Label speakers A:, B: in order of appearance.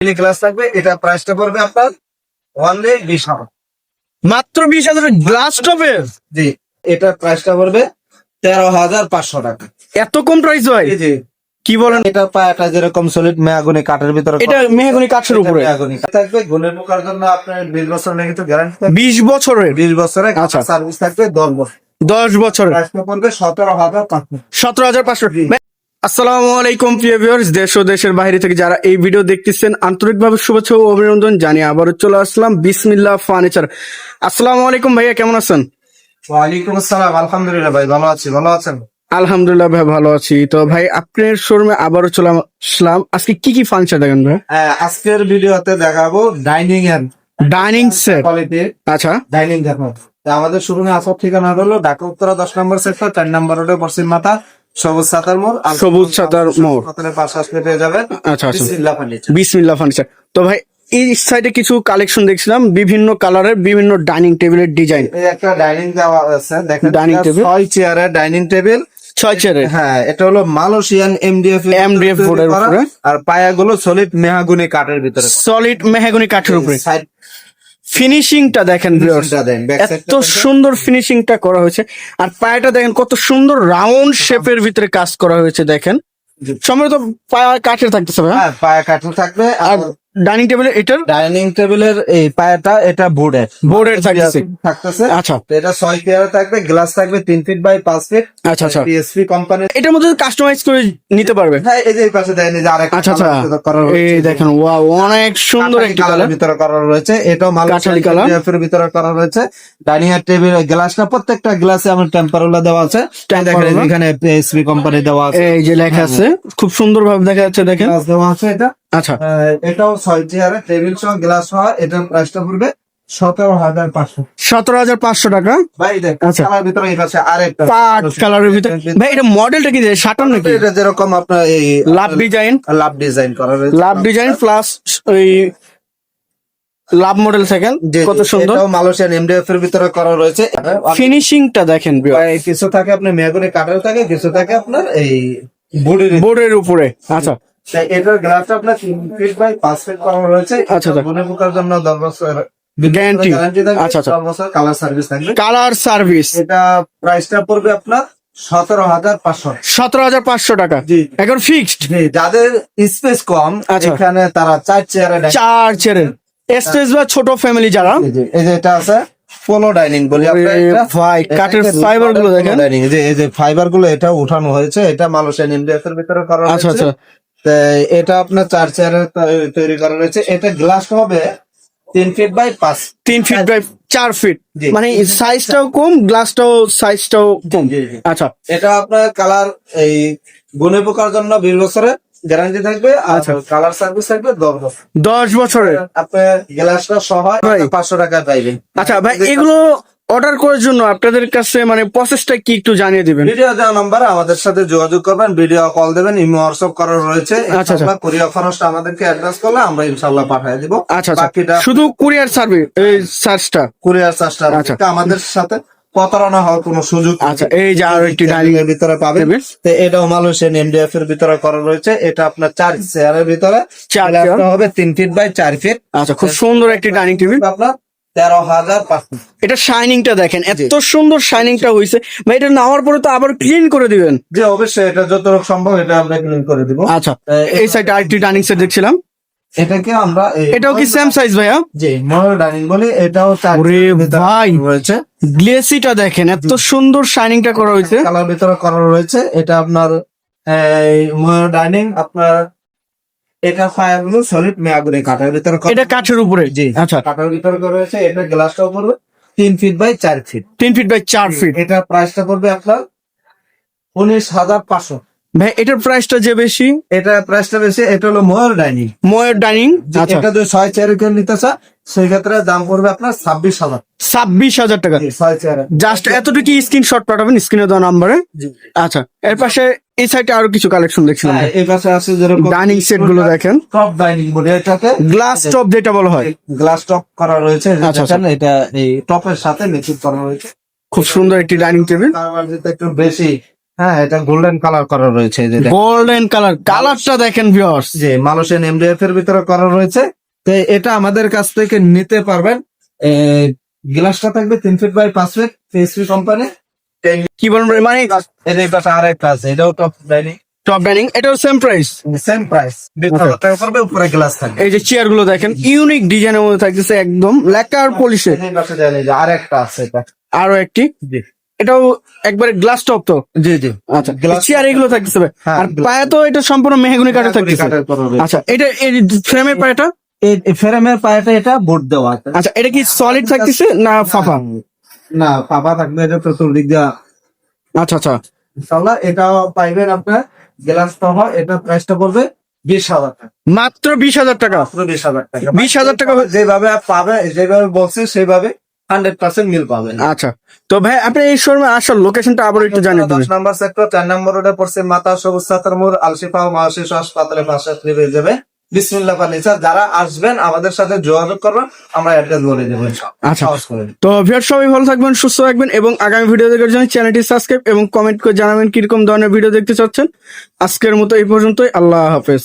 A: Glass থাকবে, এটা প্রাইসটা পড়বে আপনার অনলি 20,000।
B: মাত্র 20,000 গ্লাস টপের?
A: জি, এটা প্রাইসটা পড়বে 13,500 টাকা।
B: এত কম প্রাইস ভাই?
A: জি,
B: কি বলেন?
A: এটা পায়াটা যেরকম সলিড মেহগনি কাঠের ভিতরে,
B: এটা মেহগনি কাঠের উপরে
A: মেহগনি থাকবে। গুণের পোকার জন্য আপনার 20 বছর লিখিত গ্যারান্টি থাকবে।
B: 20 বছরের?
A: 20 বছরের
B: আচ্ছা।
A: সার্ভিস থাকবে 10 বছর।
B: 10 বছরের
A: প্রাইসটা পড়বে 17,500।
B: 17,500। আসসালামু আলাইকুম প্রিয় ভিউয়ার্স, দেশ ও দেশের বাইরে থেকে যারা এই ভিডিও দেখতেছেন আন্তরিকভাবে শুভেচ্ছা ও অভিনন্দন জানিয়ে আবারও চলে আসলাম বিসমিল্লাহ ফার্নিচার। আসসালামু আলাইকুম ভাইয়া, কেমন আছেন?
A: ওয়ালাইকুম আসসালাম, আলহামদুলিল্লাহ ভাই ভালো আছি। ভালো আছেন?
B: আলহামদুলিল্লাহ ভাই ভালো আছি। তো ভাই আপনার শোরুমে আবারও চলে আসলাম। আজকে কি কি ফার্নিচার দেখেন ভাই?
A: আজকের ভিডিওতে দেখাবো ডাইনিং এর
B: ডাইনিং সেট।
A: কোয়ালিটির
B: আচ্ছা,
A: ডাইনিং দেখাবো। আমাদের শোরুমে আসার ঠিকানা হলো ঢাকা উত্তরা 10 নম্বর সেক্টর, 4 নম্বর রোডে, পশ্চিম মাথা, সবুজ ছাতার মোড়।
B: সবুজ ছাতার মোড়।
A: হোটেলের পাশে আসলে পেয়ে যাবেন
B: আচ্ছা আচ্ছা,
A: বিসমিল্লাহ ফার্নিচার।
B: বিসমিল্লাহ ফার্নিচার। তো ভাই এই সাইডে কিছু কালেকশন দেখছিলাম, বিভিন্ন কালারের বিভিন্ন ডাইনিং টেবিলের ডিজাইন।
A: এই একটা ডাইনিং দেওয়া আছে, দেখেন
B: ডাইনিং টেবিল,
A: 6 চেয়ারের ডাইনিং টেবিল,
B: 6 চেয়ারের।
A: হ্যাঁ, এটা হলো মালয়েশিয়ান এমডিএফ
B: বোর্ডের উপরে,
A: আর পায়াগুলো সলিড মেহগনি কাঠের ভিতরে,
B: সলিড মেহগনি কাঠের উপরে।
A: সাইড
B: ফিনিশিংটা দেখেন ভিউয়ার্স, এত সুন্দর ফিনিশিংটা করা হয়েছে। আর পায়াটা দেখেন কত সুন্দর রাউন্ড শেপের ভিতরে কাজ করা হয়েছে। দেখেন সম্ভবত পায়া কাঠের থাকতেছে ভাই।
A: হ্যাঁ, পায়া কাঠের থাকবে।
B: আর ডাইনিং টেবিলের, এটার
A: ডাইনিং টেবিলের এই পায়াটা এটা বোর্ডের থাকতেছে।
B: আচ্ছা,
A: তো এটা 6 চেয়ারে থাকবে, গ্লাস থাকবে 3 ফিট বাই 5 ফিট।
B: আচ্ছা আচ্ছা,
A: পিএসপি কোম্পানি।
B: এটার মধ্যে কাস্টমাইজ করে নিতে পারবে।
A: হ্যাঁ, এই যে এই পাশে দেখেন, এই যে আরেকটা
B: আচ্ছা আচ্ছা, এই দেখেন ওয়াও, অনেক সুন্দর একটি কালার
A: ভিতরে করা রয়েছে। এটাও
B: কাঠালি কালার
A: এর ভিতরে করা রয়েছে। ডাইনিং এর টেবিল গ্লাসটা প্রত্যেকটা গ্লাসে আমার টেম্পারোলা দেওয়া আছে। দেখেন এখানে পিএসপি কোম্পানি দেওয়া আছে,
B: এই যে লেখা আছে, খুব সুন্দর ভাবে দেখা যাচ্ছে। দেখেন
A: গ্লাস দেওয়া আছে এটা।
B: আচ্ছা,
A: এটাও 6 চেয়ারে টেবিল সহ গ্লাস সহ, এটার প্রাইসটা পড়বে 17,500।
B: 17,500 টাকা।
A: ভাই দেখ,
B: আচ্ছা,
A: কালার ভিতরে এই পাশে আরেকটা
B: পাট কালারের ভিতরে। ভাই এটা মডেলটা কি শাটার নাকি?
A: এটা যেরকম আপনার এই
B: লাভ ডিজাইন,
A: লাভ ডিজাইন করা রয়েছে,
B: লাভ ডিজাইন প্লাস ওই লাভ মডেল থাকেন, কত সুন্দর।
A: এটাও মালয়েশিয়ান এমডিএফ এর ভিতরে করা রয়েছে।
B: ফিনিশিংটা দেখেন,
A: কিছু থাকে আপনার মেহগনি কাঠের থাকে, কিছু থাকে আপনার এই
B: বোর্ডের উপরে। আচ্ছা,
A: তাই এটার গ্লাসটা আপনার 3 ফিট বাই 5 ফিট করা রয়েছে।
B: আচ্ছা,
A: গুণে পোকার জন্য 10 বছর
B: গ্যারান্টি
A: থাকবে।
B: আচ্ছা আচ্ছা,
A: 10 বছর কালার সার্ভিস থাকবে।
B: Colour service.
A: এটা প্রাইসটা পড়বে আপনার 17,500।
B: 17,500 টাকা
A: জি,
B: এখন ফিক্সড।
A: যাদের স্পেস কম,
B: আচ্ছা,
A: এখানে তারা 4 চেয়ারে
B: 4 চেয়ারের স্পেস বা ছোট ফ্যামিলি যারা,
A: এই যে এটা আছে পোলো ডাইনিং বলি আমরা এটা।
B: ভাই কাঠের ফাইবার গুলো দেখেন,
A: ডাইনিং এই যে ফাইবার গুলো এটা উঠানো হয়েছে, এটা মালয়েশিয়ান এমডিএফ এর ভিতরে করা
B: আচ্ছা
A: হয়েছে।
B: আচ্ছা,
A: তো এটা আপনার 4 চেয়ারে তৈরি করা রয়েছে। এটা গ্লাস হবে 3 feet by 5,
B: 3 feet by 4 feet,
A: জি।
B: মানে সাইজটাও কম, গ্লাসটাও সাইজটাও কম।
A: জি, জি।
B: আচ্ছা,
A: এটা আপনার কালার এই গুণে পোকার জন্য 20 বছরের গ্যারান্টি থাকবে।
B: আচ্ছা,
A: কালার সার্ভিস থাকবে 10 বছর।
B: 10 বছরের।
A: আপনার গ্লাসটা সহ
B: ভাই
A: 500 টাকা পাইবেন।
B: আচ্ছা ভাই, এগুলো অর্ডার করার জন্য আপনাদের কাছে মানে প্রসেসটা কি একটু জানিয়ে দিবেন?
A: ভিডিও দেওয়া নাম্বারে আমাদের সাথে যোগাযোগ করবেন, ভিডিও কল দেবেন, ইমো হোয়াটসঅ্যাপ করা রয়েছে।
B: আচ্ছা আচ্ছা,
A: কুরিয়ার খরচটা আমাদেরকে অ্যাডভান্স করলে আমরা ইনশাআল্লাহ পাঠিয়ে দিব।
B: আচ্ছা আচ্ছা,
A: বাকিটা
B: শুধু কুরিয়ার সার্ভিস, এই চার্জটা,
A: কুরিয়ার চার্জটা
B: আচ্ছা।
A: আমাদের সাথে প্রতারণা হওয়ার কোনো সুযোগ নেই।
B: আচ্ছা, এই যে আরো একটি ডাইনিং
A: এর ভিতরে পাবেন। তো এটাও মালয়েশিয়ান এমডিএফ এর ভিতরে করা রয়েছে। এটা আপনার 4 চেয়ারের ভিতরে,
B: 4 চেয়ার
A: হবে 3 ফিট বাই 4 ফিট।
B: আচ্ছা, খুব সুন্দর একটি ডাইনিং টেবিল।
A: আপনার 13,500।
B: এটা শাইনিংটা দেখেন, এত সুন্দর শাইনিংটা হয়েছে ভাই। এটা নেওয়ার পরে তো আবার ক্লিন করে দিবেন?
A: যে অবশ্যই, এটা যতটুকু সম্ভব এটা আমরা ক্লিন করে দিব।
B: আচ্ছা, এই সাইডে আরেকটি ডাইনিং সেট দেখছিলাম,
A: এটাকে আমরা
B: এটাও কি সেম সাইজ ভাইয়া?
A: জি, মডেল ডাইনিং বলি। এটাও 4
B: ভাই
A: রয়েছে।
B: গ্লেসিটা দেখেন, এত সুন্দর শাইনিংটা করা হয়েছে,
A: কালার ভিতরে করা রয়েছে। এটা আপনার মডেল ডাইনিং আপনার, এটা ফায়ারগুলো সলিড মেয়াগুনি কাঠের ভিতরে করা।
B: এটা কাঠের উপরে?
A: জি,
B: আচ্ছা,
A: কাঠের ভিতরে করা রয়েছে। এটা গ্লাসটাও পড়বে 3 feet by 4 feet.
B: 3 feet by 4 feet.
A: এটা প্রাইসটা পড়বে আপনার 19,500।
B: ভাই এটার প্রাইসটা যে বেশি,
A: এটা প্রাইসটা বেশি। এটা হলো ময়ূর ডাইনিং।
B: ময়ের ডাইনিং। আচ্ছা,
A: এটা যদি 6 চেয়ার কেউ নিতে চায়, সেই ক্ষেত্রে দাম পড়বে আপনার 26,000।
B: 26,000 টাকা।
A: 6 চেয়ারে
B: জাস্ট এতটুকু স্ক্রিনশট পাঠাবেন স্ক্রিনে দেওয়া নাম্বারে।
A: জি।
B: আচ্ছা, এর পাশে এই সাইডে আরো কিছু কালেকশন দেখছিলাম।
A: হ্যাঁ, এই পাশে আছে যেরকম
B: ডাইনিং সেট গুলো দেখেন,
A: টপ ডাইনিং বলে এটাকে,
B: গ্লাস টপ যেটা বলা হয়,
A: গ্লাস টপ করা রয়েছে।
B: আচ্ছা,
A: দেখেন, এটা এই টপের সাথে মেচিং করা রয়েছে।
B: খুব সুন্দর একটি ডাইনিং টেবিল।
A: কারবার যেটা একটু বেশি হ্যাঁ, এটা গোল্ডেন কালার করা রয়েছে, এই যে দেখেন।
B: গোল্ডেন কালারটা দেখেন ভিউয়ার্স।
A: যে মালয়েশিয়ান এমডিএফ এর ভিতরে করা রয়েছে। তো এটা আমাদের কাছ থেকে নিতে পারবেন। গ্লাসটা থাকবে 3 feet by 5 feet, PSP company.
B: কি বলেন ভাই? মানে
A: এই পাশে আরেকটা আছে, এটাও টপ ডাইনিং,
B: টপ ডাইনিং, এটাও সেম প্রাইস।
A: সেম প্রাইস, 20,000 টাকা পড়বে, উপরে গ্লাস থাকবে।
B: এই যে চেয়ার গুলো দেখেন ইউনিক ডিজাইনের মধ্যে থাকতেছে, একদম লেকার পলিশে।
A: এই পাশে দেন, এই যে আরেকটা আছে এটা।
B: আরো একটি,
A: জি
B: এটাও একবারে গ্লাস টপ তো।
A: জি জি।
B: আচ্ছা,
A: Glass
B: চেয়ার এগুলো থাকতেছে ভাই।
A: হ্যাঁ,
B: আর পায়া তো এটা সম্পূর্ণ মেহগনি কাঠে থাকতেছে।
A: কাঠের করা রয়েছে।
B: আচ্ছা, এটা এই ফ্রেমের পায়াটা,
A: এই ফ্রেমের পায়াটা এটা বোর্ড দেওয়া আছে।
B: আচ্ছা এটা কি সলিড থাকতেছে না ফাফা?
A: না, ফাঁপা থাকবে, এটা চতুর্দিক দিয়া।
B: আচ্ছা আচ্ছা,
A: ইনশাআল্লাহ এটাও পাইবেন আপনার গ্লাস সহ। এটা প্রাইসটা পড়বে 20,000 টাকা,
B: মাত্র 20,000 টাকা।
A: মাত্র 20,000 টাকা।
B: 20,000 টাকা
A: যেভাবে পাবে, যেভাবে বলছে সেভাবে 100% মিল পাবেন।
B: আচ্ছা, তো ভাই আপনি এই শোরুমে আসার লোকেশনটা আবার একটু জানিয়ে দিবেন।
A: 10 নম্বর সেক্টর, 4 নম্বর রোডে পড়ছে, মাতা সবুজ ছাতার মোড়, আলশিফা ও মহাশিশু হাসপাতালের পাশে আপনি পেয়ে যাবেন বিসমিল্লাহ ফার্নিচার। যারা আসবেন আমাদের সাথে যোগাযোগ করবেন, আমরা অ্যাড্রেস বলে দেবো ইনশাআল্লাহ।
B: আচ্ছা।
A: সাহস করে।
B: তো ভিউয়ার সবাই ভালো থাকবেন, সুস্থ থাকবেন এবং আগামী ভিডিও দেখার জন্য চ্যানেলটি সাবস্ক্রাইব এবং কমেন্ট করে জানাবেন কিরকম ধরনের ভিডিও দেখতে চাচ্ছেন। আজকের মতো এই পর্যন্তই, আল্লাহ হাফেজ।